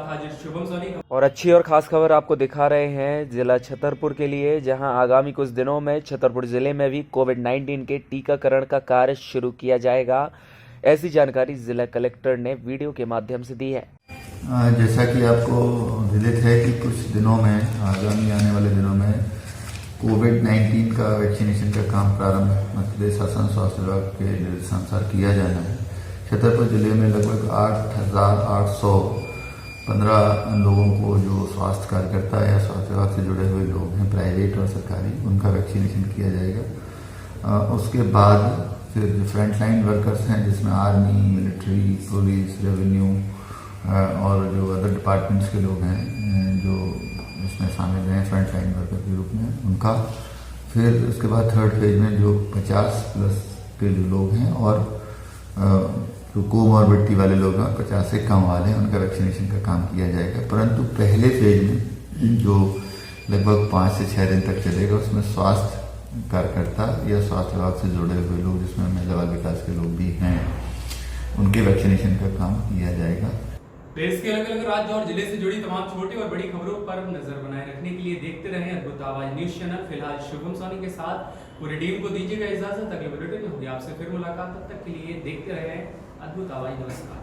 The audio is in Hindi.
साथ हाजिर शुभम सोनी। और अच्छी और खास खबर आपको दिखा रहे हैं जिला छतरपुर के लिए, जहां आगामी कुछ दिनों में छतरपुर जिले में भी कोविड-19 के टीकाकरण का कार्य शुरू किया जाएगा। ऐसी जानकारी जिला कलेक्टर ने वीडियो के माध्यम से दी है। जैसा कि आपको विदित है कि कुछ दिनों में, आगामी आने वाले दिनों में कोविड-19 का वैक्सीनेशन का काम प्रारंभ मध्य प्रदेश शासन स्वास्थ्य विभाग के निर्देशानुसार किया जाना है। छतरपुर जिले में लगभग 8,815 लोगों को, जो स्वास्थ्य कार्यकर्ता या स्वास्थ्य विभाग से जुड़े हुए लोग हैं, प्राइवेट और सरकारी, उनका वैक्सीनेशन किया जाएगा। उसके बाद फिर जो फ्रंटलाइन वर्कर्स हैं, जिसमें आर्मी, मिलिट्री, पुलिस, रेवेन्यू और जो अदर डिपार्टमेंट्स के लोग हैं जो इसमें शामिल हैं फ्रंटलाइन वर्कर के रूप में, उनका फिर उसके बाद थर्ड फेज में जो 50+ के जो लोग हैं और जो कोमॉर्बिडिटी वाले लोग हैं, 50 से कम वाले हैं, उनका वैक्सीनेशन का काम किया जाएगा। परंतु पहले फेज में जो लगभग 5 से 6 दिन तक चलेगा, उसमें स्वास्थ्य कार्यकर्ता या स्वास्थ्य विभाग से जुड़े हुए लोग, जिसमें महिला बाल विकास के लोग भी हैं, उनके वैक्सीनेशन का काम किया जाएगा। देश के अलग अलग राज्य और जिले से जुड़ी तमाम छोटी और बड़ी खबरों पर नजर बनाए रखने के लिए देखते रहें अद्भुत आवाज न्यूज चैनल। फिलहाल शुभम सोनी के साथ पूरी टीम को दीजिएगा इजाजत। अगले बुलेटिन में होगी आपसे फिर मुलाकात। तब तक के लिए देखते रहें अद्भुत आवाज। नमस्कार।